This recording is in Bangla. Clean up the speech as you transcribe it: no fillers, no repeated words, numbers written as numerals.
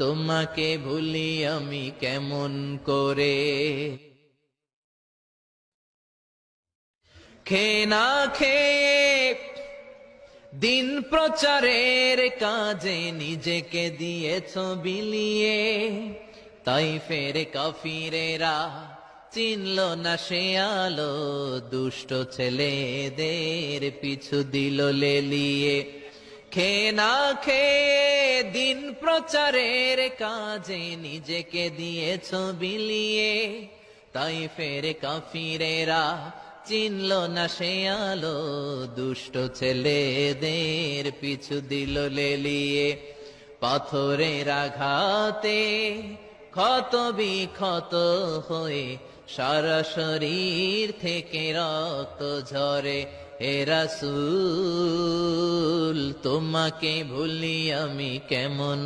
তোমাকে ভুলি আমি কেমন করে। খেয়ে না খেয়ে দিন প্রচারের কাজে নিজেকে দিয়েছ বিলিয়ে, তাই ফের কাফিরেরা চিনল না সে আলো, দুষ্ট ছেলেদের পিছু দিল লেলিয়ে। খেয়ে না খেয়ে দিন প্রচারের কাজে নিজেকে দিয়েছ বিলিয়ে, তাই ফের কাফিরেরা চিনল না সে আলো, দুষ্ট ছেলেদের পিছু দিল লেলিয়ে। পাথরের আঘাতে ক্ষত বিক্ষত হয়ে সারা শরীর থেকে রক্ত ঝরে। হে রাসূল তোমাকে ভুলি আমি কেমন